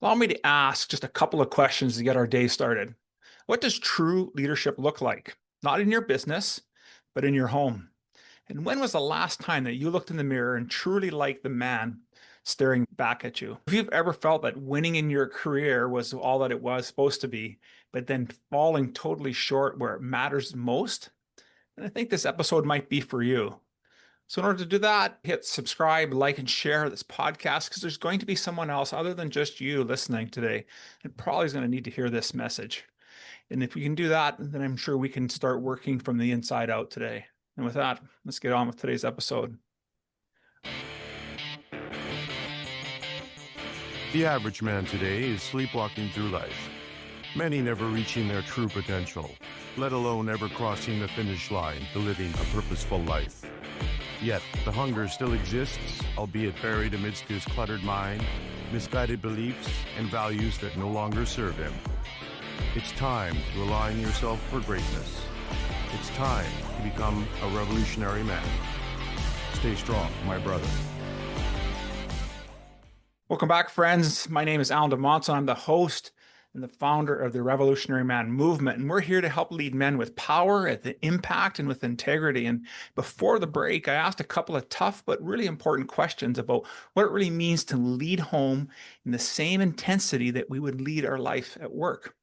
Allow me to ask just a couple of questions to get our day started. What does true leadership look like? Not in your business, but in your home. And when was the last time that you looked in the mirror and truly liked the man staring back at you? If you've ever felt that winning in your career was all that it was supposed to be, but then falling totally short where it matters most, then I think this episode might be for you. So in order to do that, hit subscribe, like, and share this podcast because there's going to be someone else other than just you listening today and probably is going to need to hear this message. And if we can do that, then I'm sure we can start working from the inside out today. And with that, let's get on with today's episode. The average man today is sleepwalking through life, many never reaching their true potential, let alone ever crossing the finish line to living a purposeful life. Yet, the hunger still exists, albeit buried amidst his cluttered mind, misguided beliefs, and values that no longer serve him. It's time to align yourself for greatness. It's time to become a revolutionary man. Stay strong, my brother. Welcome back, friends. My name is Alain Dumonceaux. I'm the host and the founder of the Revolutionary Man movement. And we're here to help lead men with power, at the impact, and with integrity. And before the break, I asked a couple of tough but really important questions about what it really means to lead home in the same intensity that we would lead our life at work.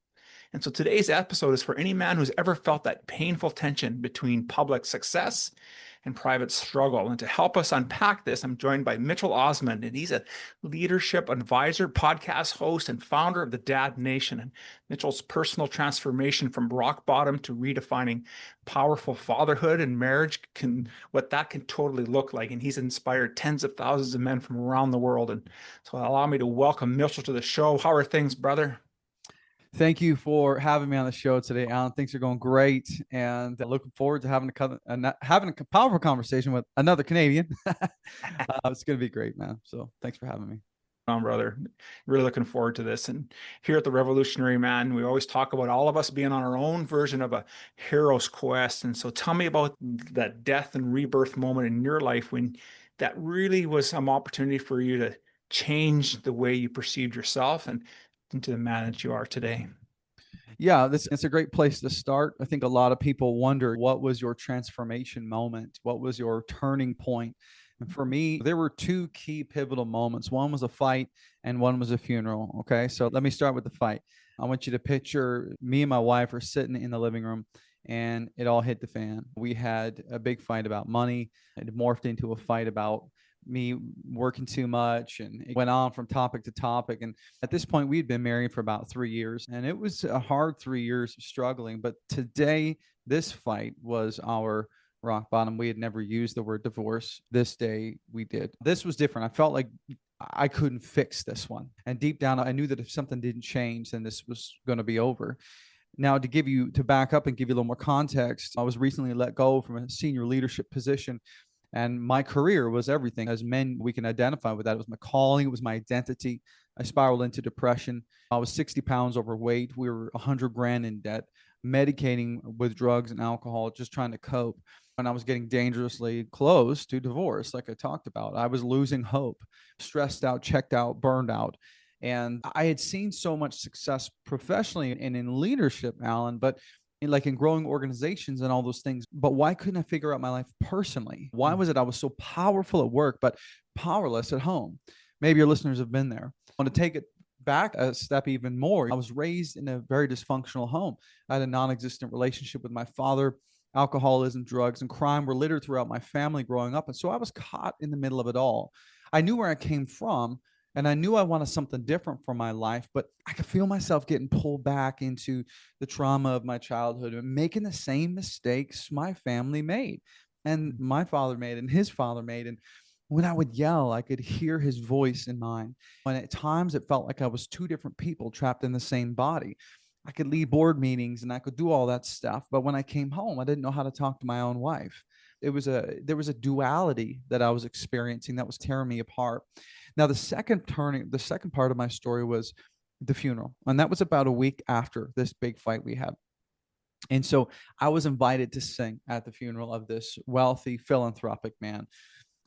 And so today's episode is for any man who's ever felt that painful tension between public success and private struggle. And to help us unpack this, I'm joined by Mitchell Osmond, and he's a leadership advisor, podcast host, and founder of the Dad Nation. And Mitchell's personal transformation from rock bottom to redefining powerful fatherhood and marriage what that can totally look like. And he's inspired tens of thousands of men from around the world. And so allow me to welcome Mitchell to the show. How are things, brother? Thank you for having me on the show today, Alan. Things are going great, and looking forward to having a powerful conversation with another Canadian. It's going to be great, man. So thanks for having me. Brother, really looking forward to this. And here at the Revolutionary Man, we always talk about all of us being on our own version of a hero's quest. And so tell me about that death and rebirth moment in your life when that really was some opportunity for you to change the way you perceived yourself and into the man that you are today. Yeah, it's a great place to start. I think a lot of people wonder, what was your transformation moment? What was your turning point? And for me, there were two key pivotal moments. One was a fight and one was a funeral. Okay, so let me start with the fight. I want you to picture me and my wife are sitting in the living room and it all hit the fan. We had a big fight about money. It morphed into a fight about me working too much, and it went on from topic to topic. And at this point, we'd been married for about 3 years, and it was a hard 3 years of struggling. But today, this fight was our rock bottom. We had never used the word divorce. This day we did. This was different. I felt like I couldn't fix this one. And deep down, I knew that if something didn't change, then this was going to be over. Now, to back up and give you a little more context, I was recently let go from a senior leadership position. And my career was everything. As men, we can identify with that. It was my calling. It was my identity. I spiraled into depression. I was 60 pounds overweight. We were 100 grand in debt, medicating with drugs and alcohol, just trying to cope. And I was getting dangerously close to divorce, like I talked about. I was losing hope, stressed out, checked out, burned out. And I had seen so much success professionally and in leadership, Alan, but in growing organizations and all those things. But why couldn't I figure out my life personally? Why was it I was so powerful at work, but powerless at home? Maybe your listeners have been there. I want to take it back a step even more. I was raised in a very dysfunctional home. I had a non-existent relationship with my father. Alcoholism, drugs, and crime were littered throughout my family growing up. And so I was caught in the middle of it all. I knew where I came from, and I knew I wanted something different for my life, but I could feel myself getting pulled back into the trauma of my childhood and making the same mistakes my family made and my father made and his father made. And when I would yell, I could hear his voice in mine. And at times it felt like I was two different people trapped in the same body. I could lead board meetings and I could do all that stuff. But when I came home, I didn't know how to talk to my own wife. There was a duality that I was experiencing that was tearing me apart. Now, the second part of my story was the funeral. And that was about a week after this big fight we had. And so I was invited to sing at the funeral of this wealthy philanthropic man.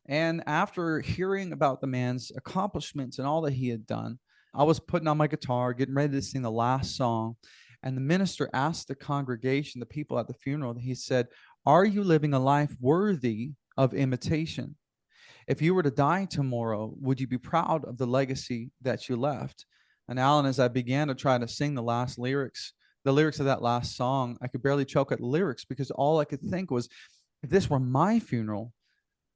And after hearing about the man's accomplishments and all that he had done, I was putting on my guitar, getting ready to sing the last song. And the minister asked the congregation, the people at the funeral, he said, "Are you living a life worthy of imitation? If you were to die tomorrow, would you be proud of the legacy that you left?" And Alan, as I began to try to sing the lyrics of that last song, I could barely choke at the lyrics because all I could think was, if this were my funeral,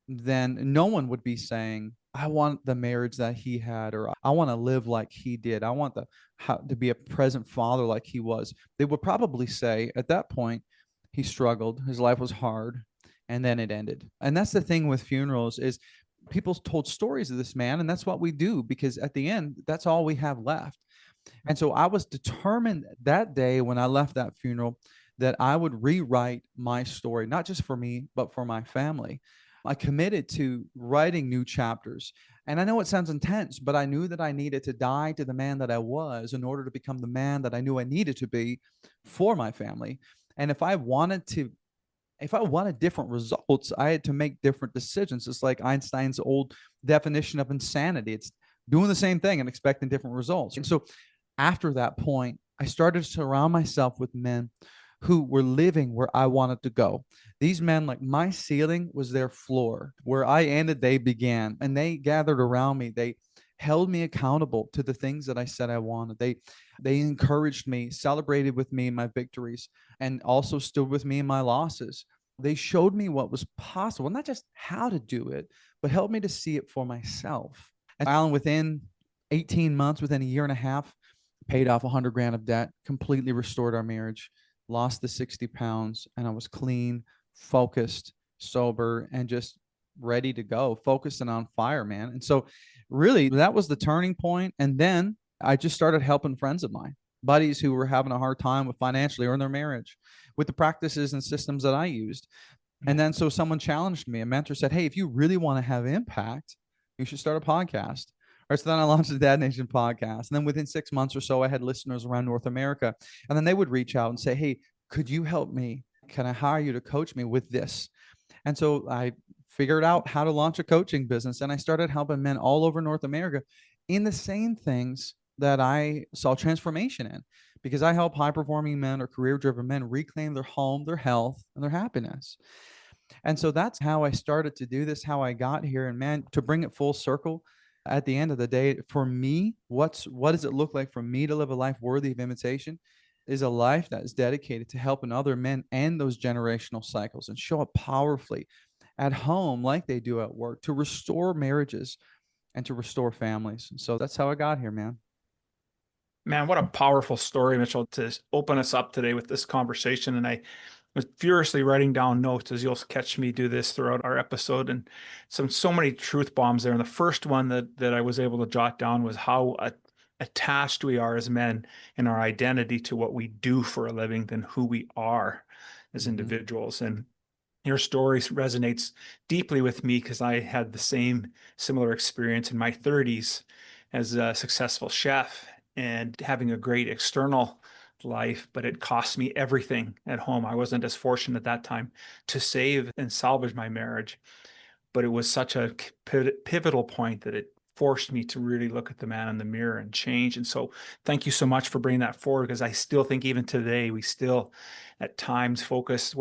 then no one would be saying, "I want the marriage that he had," or "I want to live like he did. I want to be a present father like he was." They would probably say at that point, he struggled, his life was hard, and then it ended. And that's the thing with funerals is people told stories of this man, and that's what we do because at the end, that's all we have left. And so I was determined that day when I left that funeral that I would rewrite my story, not just for me, but for my family. I committed to writing new chapters. And I know it sounds intense, but I knew that I needed to die to the man that I was in order to become the man that I knew I needed to be for my family. And if I wanted different results, I had to make different decisions. It's like Einstein's old definition of insanity. It's doing the same thing and expecting different results. And so after that point, I started to surround myself with men who were living where I wanted to go. These men, like my ceiling was their floor. Where I ended, they began. And they gathered around me. They held me accountable to the things that I said I wanted. They encouraged me, celebrated with me in my victories, and also stood with me in my losses. They showed me what was possible, not just how to do it, but helped me to see it for myself. And Alan, within 18 months, within a year and a half, paid off 100 grand of debt, completely restored our marriage, lost the 60 pounds, and I was clean, focused, sober, and just ready to go, focused and on fire, man. And so really that was the turning point. And then I just started helping friends of mine, buddies who were having a hard time with financially or in their marriage, with the practices and systems that I used. And then so someone challenged me, a mentor said, "Hey, if you really want to have impact, you should start a podcast." Or so then I launched the Dad Nation podcast. And then within 6 months or so, I had listeners around North America. And then they would reach out and say, "Hey, could you help me? Can I hire you to coach me with this?" And so I figured out how to launch a coaching business. And I started helping men all over North America in the same things that I saw transformation in, because I help high performing men or career driven men reclaim their home, their health, and their happiness. And so that's how I started to do this, how I got here. And man, to bring it full circle, at the end of the day, for me, what does it look like for me to live a life worthy of imitation? Is a life that is dedicated to helping other men end those generational cycles and show up powerfully at home like they do at work, to restore marriages and to restore families. And so that's how I got here, man. Man, what a powerful story, Mitchell, to open us up today with this conversation. And I was furiously writing down notes, as you'll catch me do this throughout our episode, and so many truth bombs there. And the first one that I was able to jot down was how attached we are as men in our identity to what we do for a living than who we are as individuals. And your story resonates deeply with me because I had the same similar experience in my 30s as a successful chef and having a great external life, but it cost me everything at home. I wasn't as fortunate at that time to save and salvage my marriage, but it was such a pivotal point that it forced me to really look at the man in the mirror and change. And so thank you so much for bringing that forward, because I still think even today, we still at times focus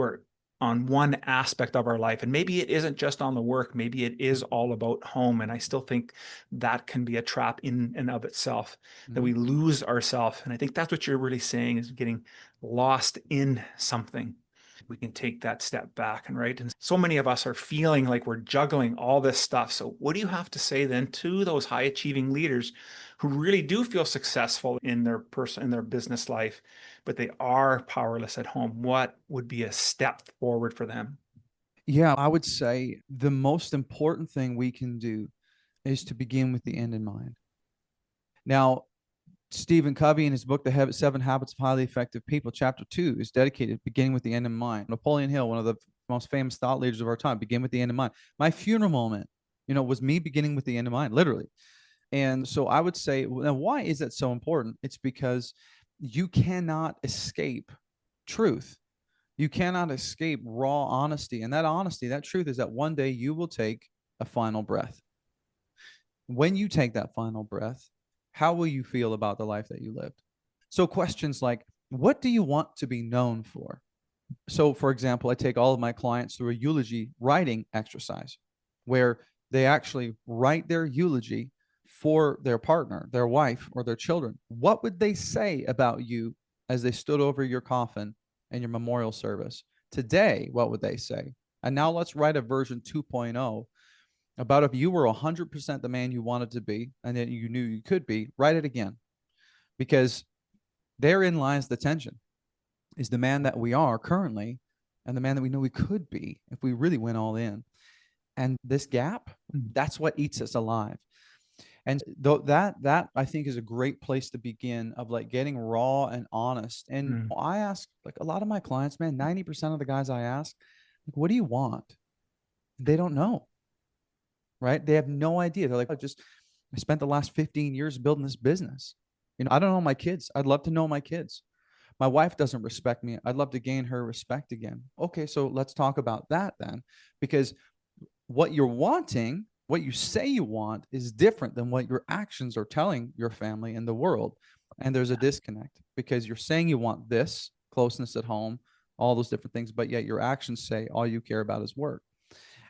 on one aspect of our life. And maybe it isn't just on the work, maybe it is all about home. And I still think that can be a trap in and of itself, that we lose ourselves. And I think that's what you're really saying, is getting lost in something. We can take that step back, and right. And so many of us are feeling like we're juggling all this stuff. So what do you have to say then to those high achieving leaders who really do feel successful in their business life, but they are powerless at home? What would be a step forward for them? Yeah, I would say the most important thing we can do is to begin with the end in mind. Now, Stephen Covey, in his book, The 7 Habits of Highly Effective People, chapter 2, is dedicated to beginning with the end in mind. Napoleon Hill, one of the most famous thought leaders of our time, begin with the end in mind. My funeral moment, was me beginning with the end in mind, literally. And so I would say, now, why is that so important? It's because you cannot escape truth. You cannot escape raw honesty. And that honesty, that truth, is that one day you will take a final breath. When you take that final breath, how will you feel about the life that you lived? So questions like, what do you want to be known for? So, for example, I take all of my clients through a eulogy writing exercise where they actually write their eulogy for their partner, their wife, or their children. What would they say about you as they stood over your coffin in your memorial service? Today, what would they say? And now let's write a version 2.0 about if you were 100% the man you wanted to be and that you knew you could be. Write it again, because therein lies the tension, is the man that we are currently and the man that we know we could be if we really went all in. And this gap, that's what eats us alive. And that I think is a great place to begin, of like getting raw and honest. And I ask, like, a lot of my clients, man, 90% of the guys I ask, like, what do you want? They don't know. Right? They have no idea. They're like, I spent the last 15 years building this business. I don't know my kids. I'd love to know my kids. My wife doesn't respect me. I'd love to gain her respect again. Okay, so let's talk about that then, because what you're wanting, what you say you want, is different than what your actions are telling your family and the world. And there's a disconnect, because you're saying you want this closeness at home, all those different things, but yet your actions say all you care about is work.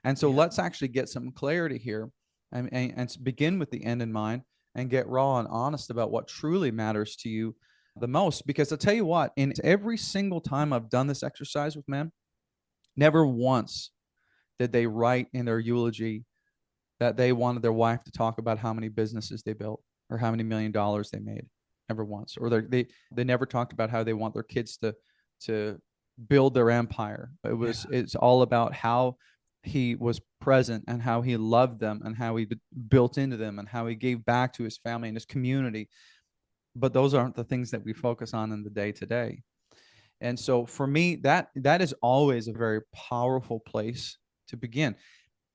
And so let's actually get some clarity here and begin with the end in mind and get raw and honest about what truly matters to you the most. Because I'll tell you what, in every single time I've done this exercise with men, never once did they write in their eulogy that they wanted their wife to talk about how many businesses they built or how many $1 million they made. Never once. Or they never talked about how they want their kids to build their empire. It's all about how he was present and how he loved them and how he built into them and how he gave back to his family and his community. But those aren't the things that we focus on in the day to day. And so for me, that is always a very powerful place to begin.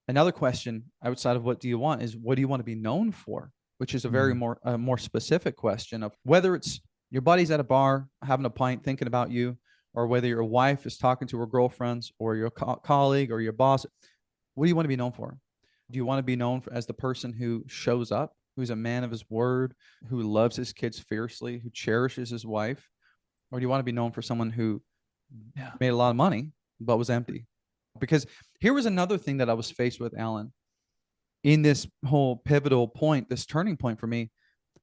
Another question outside of what do you want is, what do you want to be known for? Which is a very more specific question of whether it's your buddies at a bar having a pint thinking about you, or whether your wife is talking to her girlfriends or your colleague or your boss. What do you want to be known for? Do you want to be known as the person who shows up, who's a man of his word, who loves his kids fiercely, who cherishes his wife? Or do you want to be known for someone who made a lot of money but was empty? Because here was another thing that I was faced with, Alan, in this whole pivotal point, this turning point for me,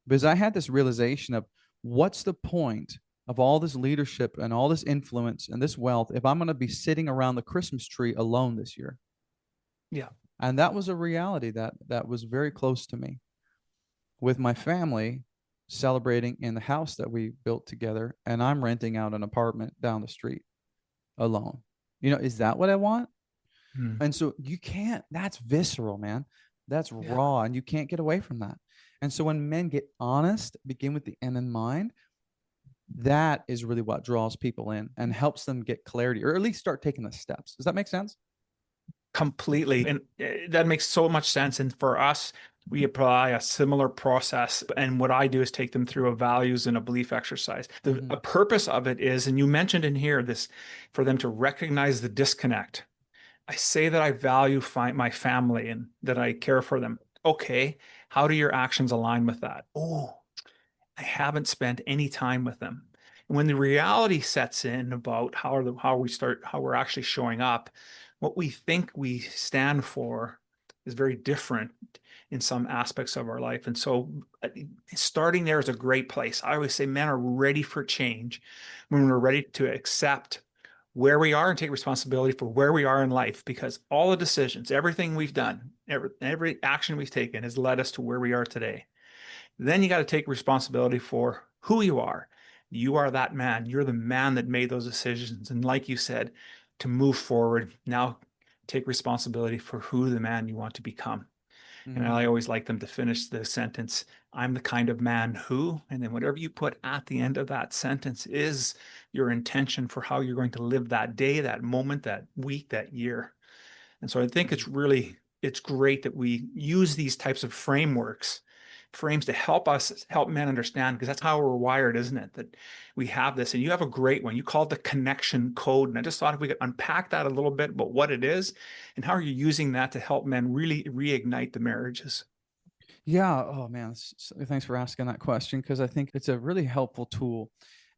because I had this realization of, what's the point of all this leadership and all this influence and this wealth if I'm going to be sitting around the Christmas tree alone this year? Yeah. And that was a reality that was very close to me, with my family celebrating in the house that we built together, and I'm renting out an apartment down the street alone. Is that what I want? And so you can't, that's visceral, man. That's raw, and you can't get away from that. And so when men get honest, begin with the end in mind, that is really what draws people in and helps them get clarity, or at least start taking the steps. Does that make sense? Completely. And that makes so much sense. And for us, we apply a similar process. And what I do is take them through a values and a belief exercise. The purpose of it is, and you mentioned in here, this, for them to recognize the disconnect. I say that I value my family and that I care for them. Okay, how do your actions align with that? Oh, I haven't spent any time with them. And when the reality sets in about how we're actually showing up, what we think we stand for is very different in some aspects of our life. And so starting there is a great place. I always say men are ready for change when we're ready to accept where we are and take responsibility for where we are in life, because all the decisions, everything we've done, every action we've taken has led us to where we are today. Then you got to take responsibility for who you are. You are that man. You're the man that made those decisions. And like you said, to move forward, now take responsibility for who the man you want to become. And I always like them to finish the sentence, I'm the kind of man who, and then whatever you put at the end of that sentence is your intention for how you're going to live that day, that moment, that week, that year. And so I think it's great that we use these types of frames to help men understand, because that's how we're wired, isn't it? That we have this, and you have a great one. You call it the connection code. And I just thought if we could unpack that a little bit about what it is and how are you using that to help men really reignite the marriages. Yeah. Oh man. Thanks for asking that question because I think it's a really helpful tool.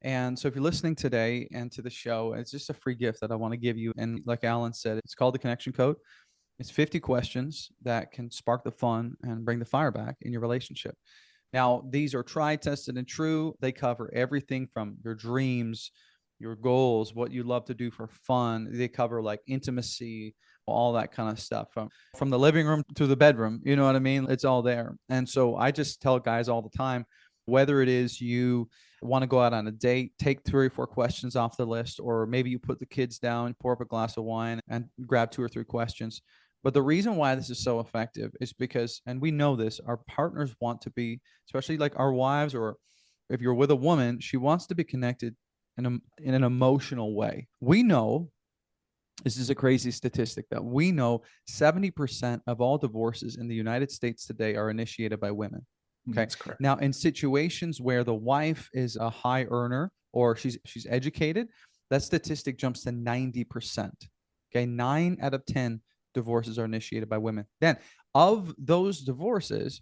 And so if you're listening today and to the show, it's just a free gift that I want to give you. And like Alan said, it's called the connection code. It's 50 questions that can spark the fun and bring the fire back in your relationship. Now, these are tried, tested, and true. They cover everything from your dreams, your goals, what you love to do for fun. They cover like intimacy, all that kind of stuff from the living room to the bedroom. You know what I mean? It's all there. And so I just tell guys all the time, whether it is you want to go out on a date, take 3 or 4 questions off the list, or maybe you put the kids down, pour up a glass of wine, and grab 2 or 3 questions. But the reason why this is so effective is because, and we know this, our partners want to be, especially like our wives, or if you're with a woman, she wants to be connected in an emotional way. We know this is a crazy statistic that we know 70% of all divorces in the United States today are initiated by women. Okay. That's correct. Now, in situations where the wife is a high earner or she's educated, that statistic jumps to 90%. Okay. 9 out of 10 divorces are initiated by women. Then, of those divorces,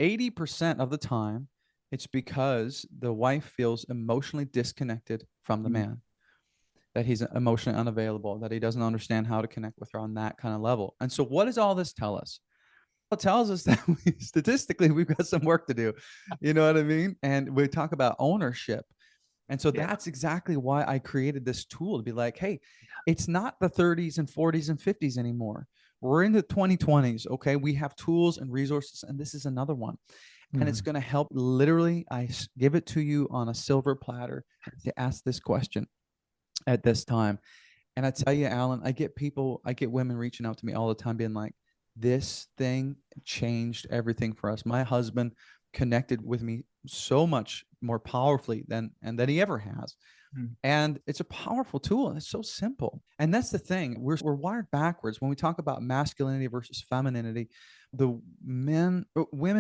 80% of the time, it's because the wife feels emotionally disconnected from the man, that he's emotionally unavailable, that he doesn't understand how to connect with her on that kind of level. And so, what does all this tell us? It tells us that statistically, we've got some work to do. You know what I mean? And we talk about ownership. And so that's exactly why I created this tool to be like, hey, it's not the 30s and 40s and 50s anymore. We're in the 2020s. Okay. We have tools and resources, and this is another one. And it's going to help. Literally, I give it to you on a silver platter to ask this question at this time. And I tell you, Alan, I get women reaching out to me all the time being like, this thing changed everything for us. My husband connected with me so much more powerfully than he ever has. And it's a powerful tool, and it's so simple. And that's the thing. We're wired backwards when we talk about masculinity versus femininity. Women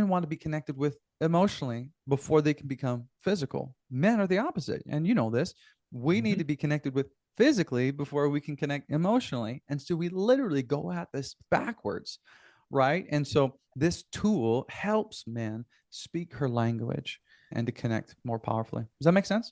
want to be connected with emotionally before they can become physical. Men are the opposite. And you know this. We need to be connected with physically before we can connect emotionally. And so we literally go at this backwards, right? And so this tool helps men speak her language and to connect more powerfully. Does that make sense?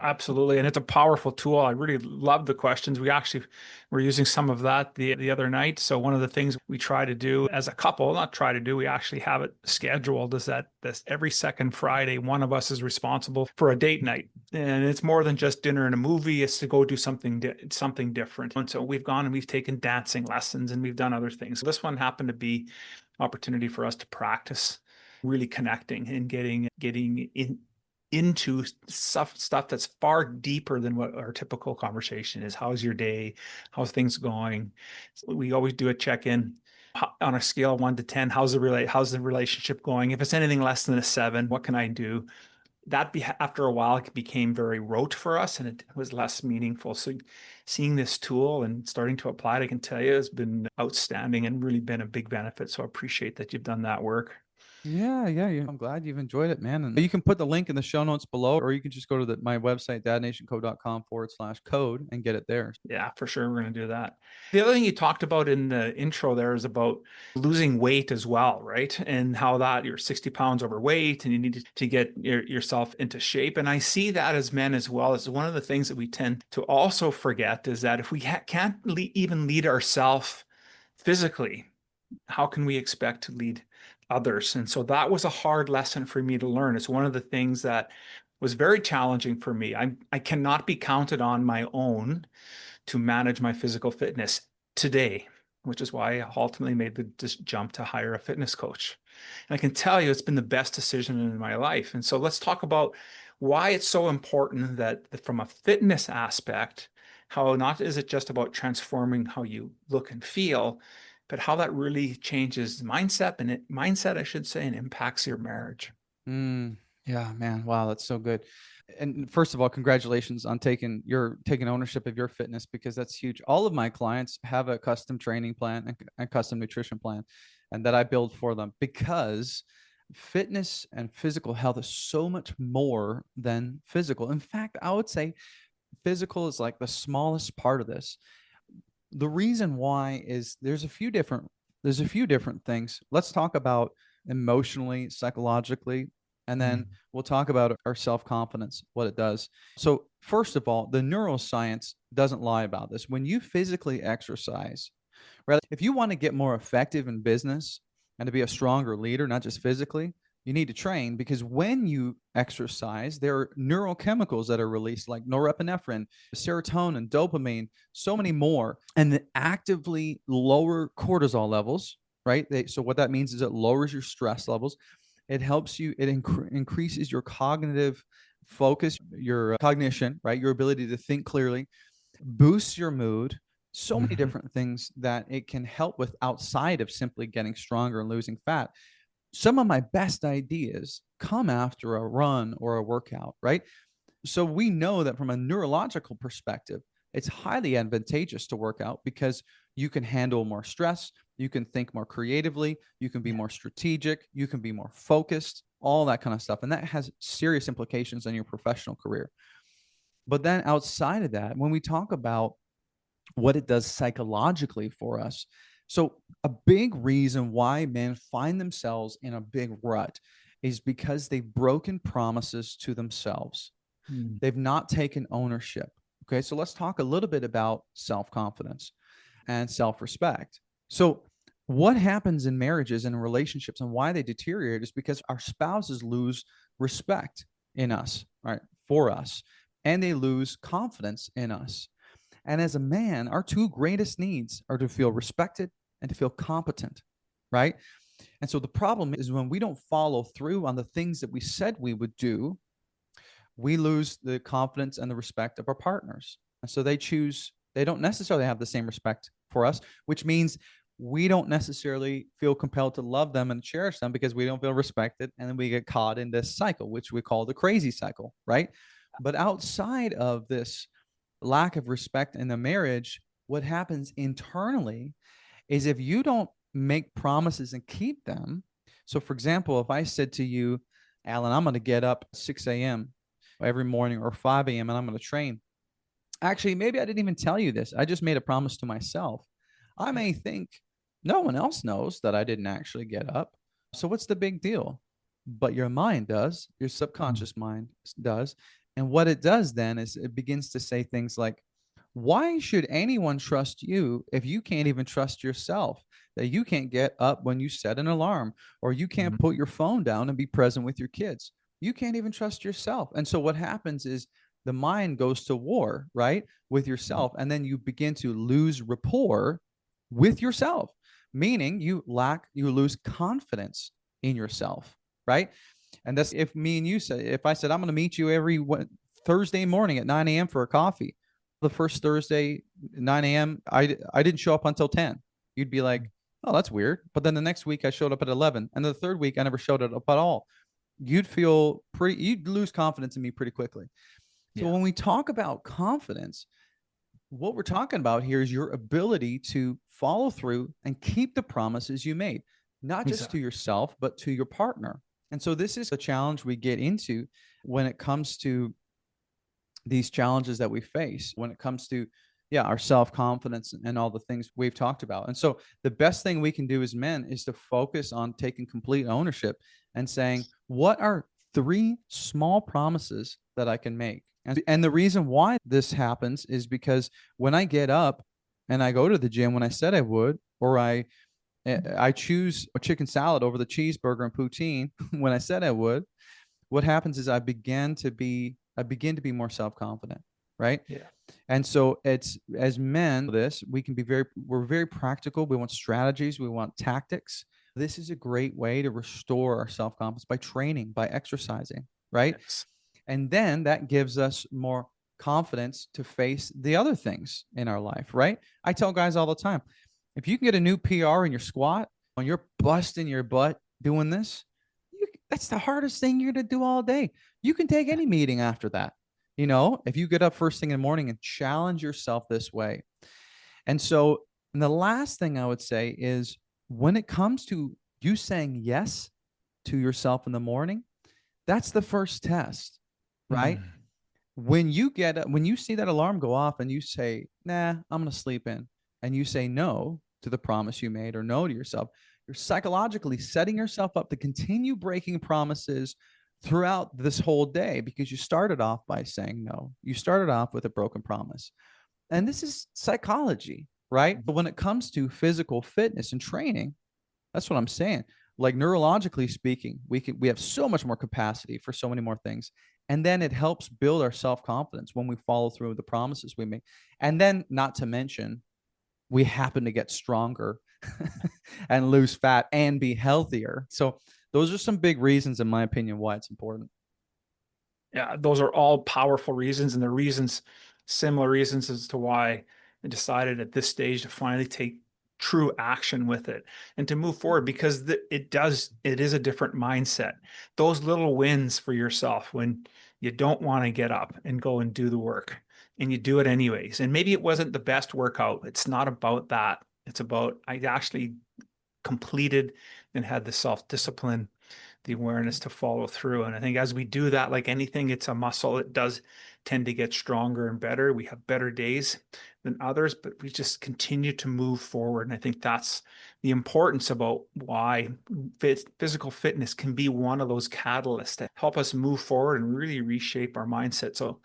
Absolutely. And it's a powerful tool. I really love the questions. We actually were using some of that the other night. So one of the things we try to do as a couple, not try to do, we actually have it scheduled, is that this every second Friday, one of us is responsible for a date night. And it's more than just dinner and a movie. It's to go do something different. And so we've gone and we've taken dancing lessons and we've done other things. So this one happened to be an opportunity for us to practice really connecting and getting into stuff that's far deeper than what our typical conversation is. How's your day? How's things going? So we always do a check-in on a scale of 1 to 10. How's the relationship going? If it's anything less than a 7, what can I do? After a while, it became very rote for us, and it was less meaningful. So seeing this tool and starting to apply it, I can tell you, has been outstanding and really been a big benefit. So I appreciate that you've done that work. Yeah. I'm glad you've enjoyed it, man. And you can put the link in the show notes below, or you can just go to my website, dadnationco.com/code, and get it there. Yeah, for sure. We're going to do that. The other thing you talked about in the intro there is about losing weight as well, right? And how that you're 60 pounds overweight and you need to get yourself into shape. And I see that as men as well. As one of the things that we tend to also forget is that if we can't even lead ourselves physically, how can we expect to lead others? And so that was a hard lesson for me to learn. It's one of the things that was very challenging for me. I cannot be counted on my own to manage my physical fitness today, which is why I ultimately made this jump to hire a fitness coach. And I can tell you it's been the best decision in my life. And so let's talk about why it's so important that from a fitness aspect, how not is it just about transforming how you look and feel, but how that really changes mindset, I should say, and impacts your marriage. Yeah, man. Wow, that's so good. And first of all, congratulations on taking ownership of your fitness, because that's huge. All of my clients have a custom training plan and a custom nutrition plan, and that I build for them, because fitness and physical health is so much more than physical. In fact, I would say physical is like the smallest part of this. The reason why is there's a few different things. Let's talk about emotionally, psychologically, and then we'll talk about our self-confidence, what it does. So first of all, the neuroscience doesn't lie about this. When you physically exercise, right? If you want to get more effective in business and to be a stronger leader, not just physically, you need to train, because when you exercise, there are neurochemicals that are released like norepinephrine, serotonin, dopamine, so many more, and that actively lower cortisol levels, right? So what that means is it lowers your stress levels. It helps you, it increases your cognitive focus, your cognition, right? Your ability to think clearly, boosts your mood, so many different things that it can help with outside of simply getting stronger and losing fat. Some of my best ideas come after a run or a workout, right? So we know that from a neurological perspective, it's highly advantageous to work out because you can handle more stress, you can think more creatively, you can be more strategic, you can be more focused, all that kind of stuff. And that has serious implications on your professional career. But then outside of that, when we talk about what it does psychologically for us, so a big reason why men find themselves in a big rut is because they've broken promises to themselves. They've not taken ownership. Okay, so let's talk a little bit about self-confidence and self-respect. So what happens in marriages and relationships and why they deteriorate is because our spouses lose respect in us, right, for us, and they lose confidence in us. And as a man, our two greatest needs are to feel respected and to feel competent, right? And so the problem is when we don't follow through on the things that we said we would do, we lose the confidence and the respect of our partners. And so they don't necessarily have the same respect for us, which means we don't necessarily feel compelled to love them and cherish them because we don't feel respected. And then we get caught in this cycle, which we call the crazy cycle, right? But outside of this lack of respect in the marriage, what happens internally is if you don't make promises and keep them. So for example, if I said to you, Alan, I'm going to get up 6 a.m. every morning or 5 a.m. and I'm going to train. Actually, maybe I didn't even tell you this. I just made a promise to myself. I may think no one else knows that I didn't actually get up. So what's the big deal? But your mind does, your subconscious mind does. And what it does then is it begins to say things like, why should anyone trust you if you can't even trust yourself? That you can't get up when you set an alarm, or you can't put your phone down and be present with your kids. You can't even trust yourself. And so what happens is the mind goes to war, right, with yourself. And then you begin to lose rapport with yourself, meaning you lose confidence in yourself, right? And that's if me and you said, if I said, I'm going to meet you every Thursday morning at 9 a.m. for a coffee. The first Thursday, 9 a.m., I didn't show up until 10. You'd be like, oh, that's weird. But then the next week I showed up at 11. And the third week I never showed up at all. You'd lose confidence in me pretty quickly. So when we talk about confidence, what we're talking about here is your ability to follow through and keep the promises you made, not just to yourself, but to your partner. And so this is a challenge we get into when it comes to these challenges that we face, when it comes to our self-confidence and all the things we've talked about. And so the best thing we can do as men is to focus on taking complete ownership and saying, what are 3 small promises that I can make? And the reason why this happens is because when I get up and I go to the gym when I said I would, or I choose a chicken salad over the cheeseburger and poutine when I said I would, what happens is I begin to be more self-confident, right? Yeah. And so it's, as men, we're very practical. We want strategies. We want tactics. This is a great way to restore our self-confidence by training, by exercising, right? Yes. And then that gives us more confidence to face the other things in our life, right? I tell guys all the time, if you can get a new PR in your squat, when you're busting your butt doing this, that's the hardest thing you're going to do all day. You can take any meeting after that. You know, if you get up first thing in the morning and challenge yourself this way. And so, and the last thing I would say is when it comes to you saying yes to yourself in the morning, that's the first test, right? When you get up, when you see that alarm go off and you say, nah, I'm going to sleep in, and you say no to the promise you made or no to yourself, You're psychologically setting yourself up to continue breaking promises throughout this whole day because you started off by saying no. You started off with a broken promise. And this is psychology, right? But when it comes to physical fitness and training, that's what I'm saying. Like neurologically speaking, we have so much more capacity for so many more things. And then it helps build our self-confidence when we follow through with the promises we make. And then not to mention, we happen to get stronger and lose fat and be healthier. So those are some big reasons, in my opinion, why it's important. Yeah, those are all powerful reasons, and the reasons, similar reasons as to why I decided at this stage to finally take true action with it and to move forward, because it is a different mindset. Those little wins for yourself when you don't want to get up and go and do the work and you do it anyways. And maybe it wasn't the best workout. It's not about that. It's about I actually completed and had the self-discipline, the awareness to follow through. And I think as we do that, like anything, it's a muscle. It does tend to get stronger and better. We have better days than others, but we just continue to move forward. And I think that's the importance about why physical fitness can be one of those catalysts that help us move forward and really reshape our mindset. So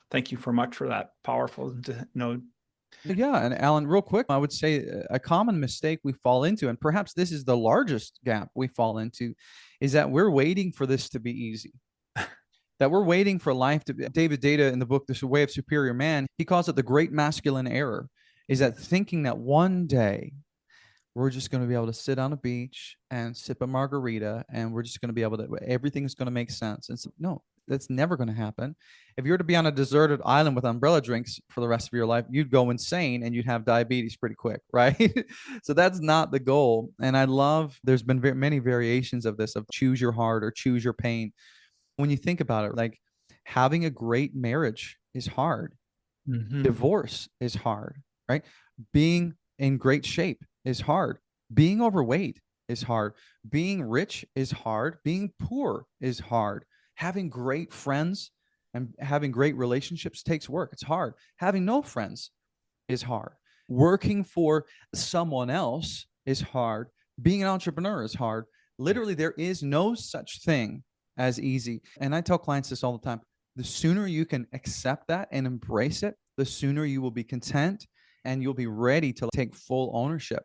thank you so much for that powerful, Yeah. And Alan, real quick, I would say a common mistake we fall into, and perhaps this is the largest gap we fall into, is that we're waiting for this to be easy. That we're waiting for life to be. David Data in the book, The Way of Superior Man, he calls it the great masculine error, is that thinking that one day we're just going to be able to sit on a beach and sip a margarita and we're just going to be able to, everything's going to make sense. And so, no, that's never going to happen. If you were to be on a deserted island with umbrella drinks for the rest of your life, you'd go insane and you'd have diabetes pretty quick, right? So that's not the goal. And I love, there's been many variations of this, of choose your heart or choose your pain. When you think about it, like having a great marriage is hard. Mm-hmm. Divorce is hard, right? Being in great shape is hard. Being overweight is hard. Being rich is hard. Being poor is hard. Having great friends and having great relationships takes work. It's hard. Having no friends is hard. Working for someone else is hard. Being an entrepreneur is hard. Literally, there is no such thing as easy. And I tell clients this all the time. The sooner you can accept that and embrace it, the sooner you will be content and you'll be ready to take full ownership.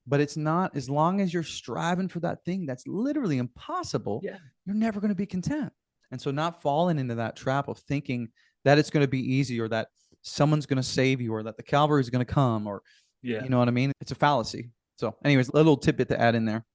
But it's not, as long as you're striving for that thing that's literally impossible, you're never going to be content. And so not falling into that trap of thinking that it's going to be easy or that someone's going to save you or that the cavalry is going to come or, you know what I mean? It's a fallacy. So anyways, a little tidbit to add in there.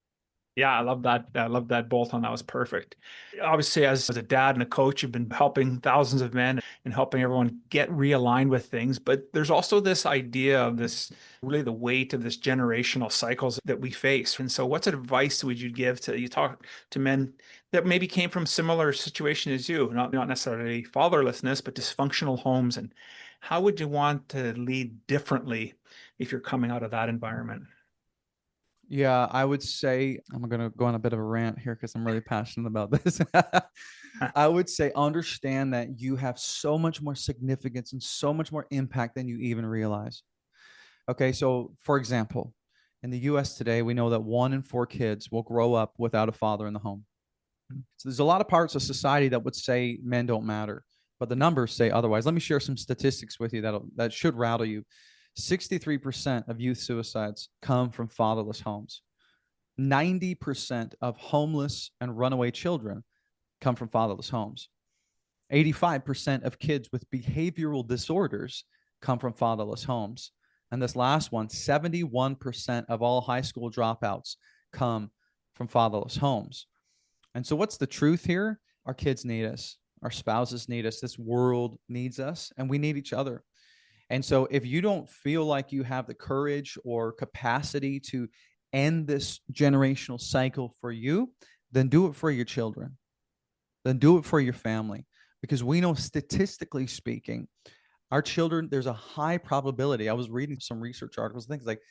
Yeah, I love that. I love that bolt on. That was perfect. Obviously, as a dad and a coach, you've been helping thousands of men and helping everyone get realigned with things. But there's also this idea of this, really the weight of this generational cycles that we face. And so what advice would you give to, you talk to men that maybe came from similar situation as you, not necessarily fatherlessness, but dysfunctional homes? And how would you want to lead differently if you're coming out of that environment? Yeah, I would say, I'm going to go on a bit of a rant here because I'm really passionate about this. I would say understand that you have so much more significance and so much more impact than you even realize. Okay, so for example, in the US today, we know that 1 in 4 kids will grow up without a father in the home. So there's a lot of parts of society that would say men don't matter, but the numbers say otherwise. Let me share some statistics with you that should rattle you. 63% of youth suicides come from fatherless homes. 90% of homeless and runaway children come from fatherless homes. 85% of kids with behavioral disorders come from fatherless homes. And this last one, 71% of all high school dropouts come from fatherless homes. And so what's the truth here? Our kids need us. Our spouses need us. This world needs us, and we need each other. And so if you don't feel like you have the courage or capacity to end this generational cycle for you, then do it for your children. Then do it for your family. Because we know, statistically speaking, our children, there's a high probability. I was reading some research articles, things like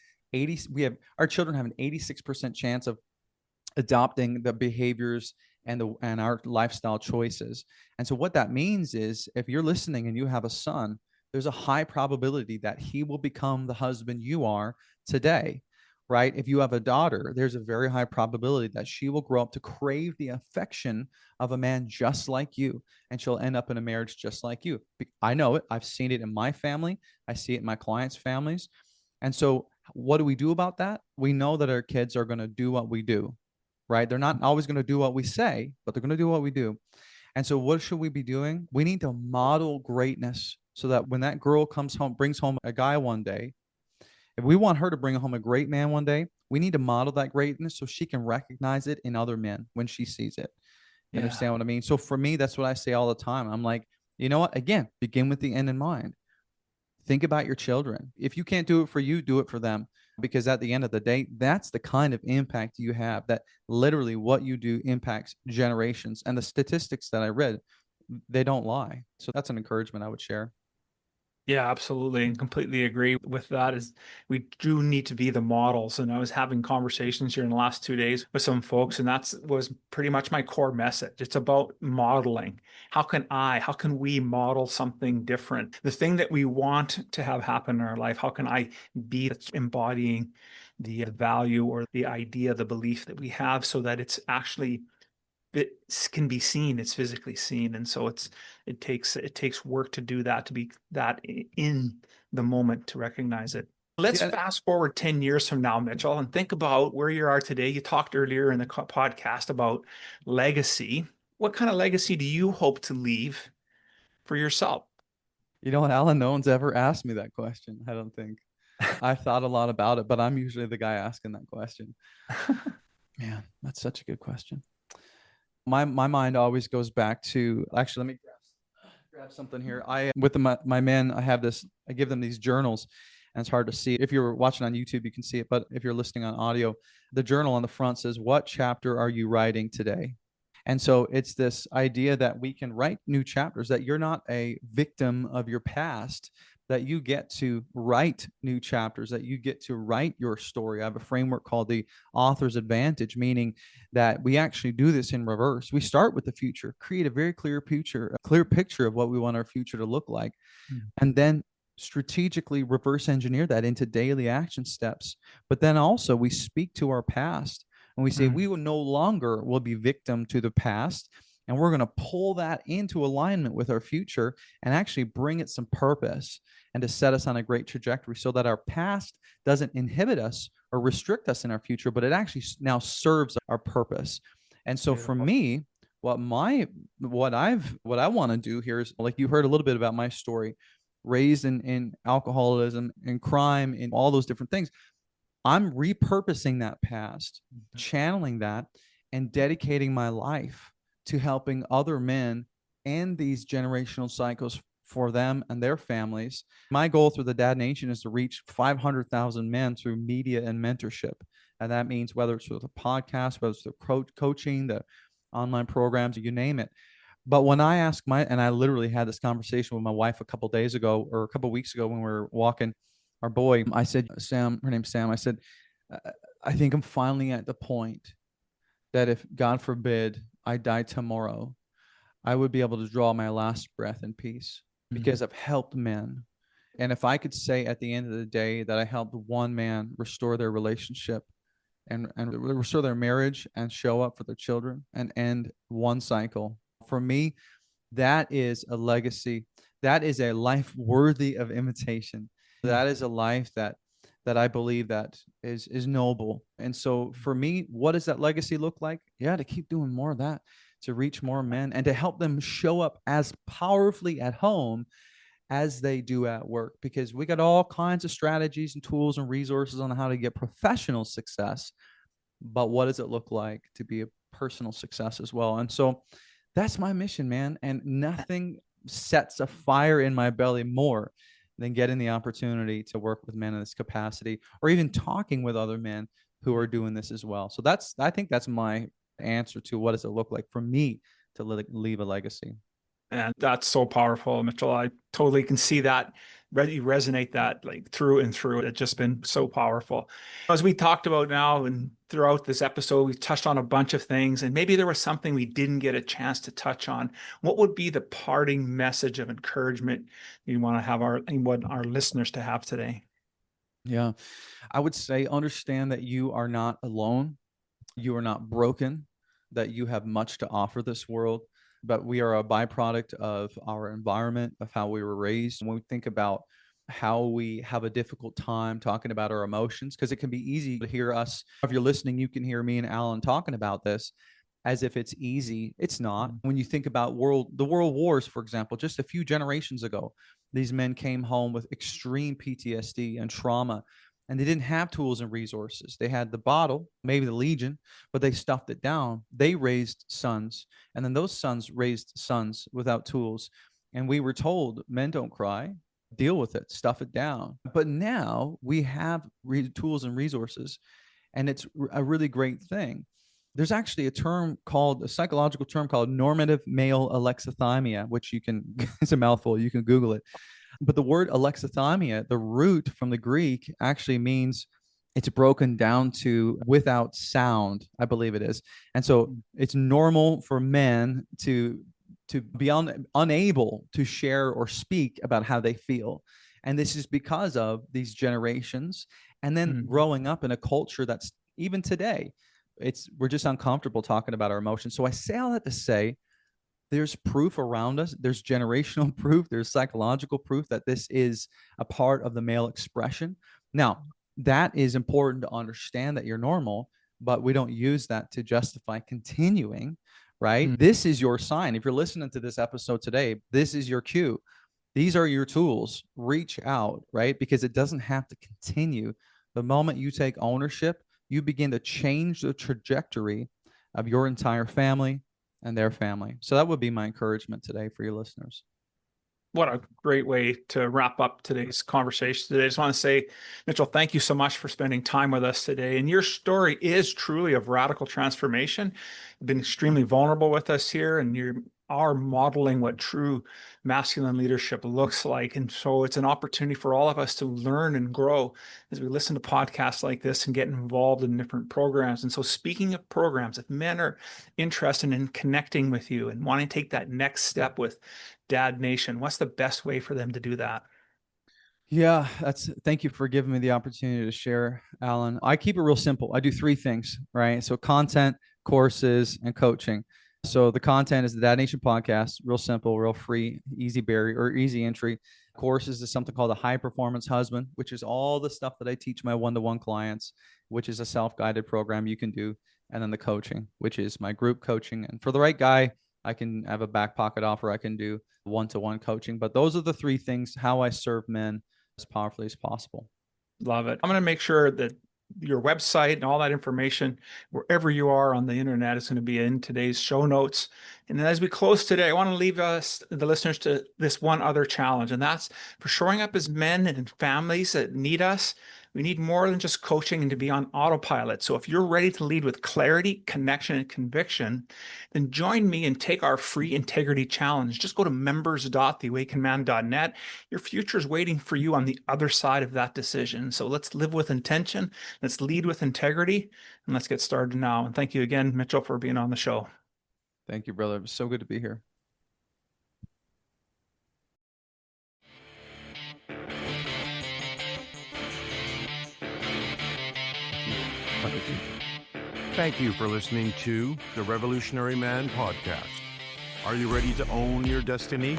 our children have an 86% chance of adopting the behaviors and our lifestyle choices. And so what that means is, if you're listening and you have a son, there's a high probability that he will become the husband you are today, right? If you have a daughter, there's a very high probability that she will grow up to crave the affection of a man just like you, and she'll end up in a marriage just like you. I know it. I've seen it in my family. I see it in my clients' families. And so, what do we do about that? We know that our kids are going to do what we do, right? They're not always going to do what we say, but they're going to do what we do. And so, what should we be doing? We need to model greatness so that when that girl comes home, brings home a guy one day, if we want her to bring home a great man one day, we need to model that greatness so she can recognize it in other men when she sees it. You Yeah. understand what I mean? So for me, that's what I say all the time. I'm like, you know what? Again, begin with the end in mind. Think about your children. If you can't do it for you, do it for them. Because at the end of the day, that's the kind of impact you have, that literally what you do impacts generations. And the statistics that I read, they don't lie. So that's an encouragement I would share. Yeah, absolutely. And completely agree with that. Is we do need to be the models. And I was having conversations here in the last 2 days with some folks, and that's was pretty much my core message. It's about modeling. How can we model something different? The thing that we want to have happen in our life, how can I be that's embodying the value or the idea, the belief that we have so that it's actually it can be seen, it's physically seen. And so it takes work to do that, to be that in the moment, to recognize it. Let's Yeah. fast forward 10 years from now, Mitchell, and think about where you are today. You talked earlier in the podcast about legacy. What kind of legacy do you hope to leave for yourself? You know what, Alan? No one's ever asked me that question. I don't think. I've thought a lot about it, but I'm usually the guy asking that question. Man, that's such a good question. My mind always goes back to, actually, let me grab something here. I with my men, I have this. I give them these journals, and it's hard to see. If you're watching on YouTube, you can see it, but if you're listening on audio, the journal on the front says, "What chapter are you writing today?" And so it's this idea that we can write new chapters, that you're not a victim of your past, that you get to write new chapters, that you get to write your story. I have a framework called the author's advantage, meaning that we actually do this in reverse. We start with the future, create a very clear picture of what we want our future to look like, and then strategically reverse engineer that into daily action steps. But then also we speak to our past and we say we will no longer will be victim to the past, and we're going to pull that into alignment with our future and actually bring it some purpose and to set us on a great trajectory so that our past doesn't inhibit us or restrict us in our future, but it actually now serves our purpose. And so for me, what I want to do here is, like you heard a little bit about my story, raised in alcoholism and crime and all those different things. I'm repurposing that past, channeling that, and dedicating my life to helping other men end these generational cycles for them and their families. My goal through the Dad Nation is to reach 500,000 men through media and mentorship. And that means whether it's through the podcast, whether it's through coaching, the online programs, you name it. But when I ask and I literally had this conversation with my wife a couple days ago or a couple weeks ago when we were walking our boy, I said, Sam, her name's Sam. I said, I think I'm finally at the point that if, God forbid, I die tomorrow, I would be able to draw my last breath in peace because I've helped men. And if I could say at the end of the day that I helped one man restore their relationship and restore their marriage and show up for their children and end one cycle, for me, that is a legacy. That is a life worthy of imitation. That is a life that I believe that is noble. And so for me, what does that legacy look like? Yeah, to keep doing more of that, to reach more men and to help them show up as powerfully at home as they do at work, because we got all kinds of strategies and tools and resources on how to get professional success. But what does it look like to be a personal success as well? And so that's my mission, man. And nothing sets a fire in my belly more than getting the opportunity to work with men in this capacity, or even talking with other men who are doing this as well. So I think that's my answer to what does it look like for me to leave a legacy. And that's so powerful, Mitchell. I totally can see that. You resonate that like through and through. It's just been so powerful. As we talked about now and throughout this episode, we touched on a bunch of things, and maybe there was something we didn't get a chance to touch on. What would be the parting message of encouragement you want to have want our listeners to have today? Yeah. I would say understand that you are not alone. You are not broken, that you have much to offer this world, but we are a byproduct of our environment, of how we were raised. When we think about how we have a difficult time talking about our emotions, because it can be easy to hear us. If you're listening, you can hear me and Alan talking about this as if it's easy. It's not. When you think about the world wars, for example, just a few generations ago, these men came home with extreme PTSD and trauma, and they didn't have tools and resources. They had the bottle, maybe the Legion, but they stuffed it down. They raised sons, and then those sons raised sons without tools. And we were told, men don't cry, deal with it, stuff it down. But now we have tools and resources, and it's a really great thing. There's actually a psychological term called normative male alexithymia, which you can, it's a mouthful, you can Google it. But the word alexithymia, the root from the Greek, actually means it's broken down to without sound, I believe it is. And so it's normal for men to be unable to share or speak about how they feel. And this is because of these generations. And then growing up in a culture that's even today, we're just uncomfortable talking about our emotions. So I say all that to say, there's proof around us. There's generational proof. There's psychological proof that this is a part of the male expression. Now, that is important to understand, that you're normal, but we don't use that to justify continuing, right? This is your sign. If you're listening to this episode today, this is your cue. These are your tools. Reach out, right? Because it doesn't have to continue. The moment you take ownership, you begin to change the trajectory of your entire family and their family. So that would be my encouragement today for your listeners. What a great way to wrap up today's conversation today. I just want to say, Mitchell, thank you so much for spending time with us today. And your story is truly of radical transformation. You've been extremely vulnerable with us here, and you are modeling what true masculine leadership looks like. And so it's an opportunity for all of us to learn and grow as we listen to podcasts like this and get involved in different programs. And so speaking of programs, if men are interested in connecting with you and wanting to take that next step with Dad Nation, what's the best way for them to do that? Yeah, thank you for giving me the opportunity to share, Alan. I keep it real simple. I do three things, right? So content, courses, and coaching. So the content is the Dad Nation podcast, real simple, real free, easy barrier or easy entry. Courses is something called the High Performance Husband, which is all the stuff that I teach my one-to-one clients, which is a self-guided program you can do. And then the coaching, which is my group coaching. And for the right guy, I can have a back pocket offer. I can do one-to-one coaching. But those are the three things, how I serve men as powerfully as possible. Love it. I'm going to make sure that your website and all that information, wherever you are on the internet, is going to be in today's show notes. And then as we close today, I want to leave us, the listeners, to this one other challenge, and that's for showing up as men and families that need us. We need more than just coaching and to be on autopilot. So if you're ready to lead with clarity, connection, and conviction, then join me and take our free integrity challenge. Just go to members.theawakenedman.net. Your future is waiting for you on the other side of that decision. So let's live with intention. Let's lead with integrity, and let's get started now. And thank you again, Mitchell, for being on the show. Thank you, brother. It was so good to be here. Thank you for listening to the Revolutionary Man podcast. Are you ready to own your destiny?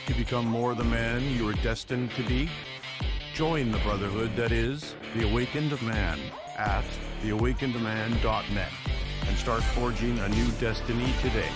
To become more the man you are destined to be? Join the brotherhood that is The Awakened Man at theawakenedman.net and start forging a new destiny today.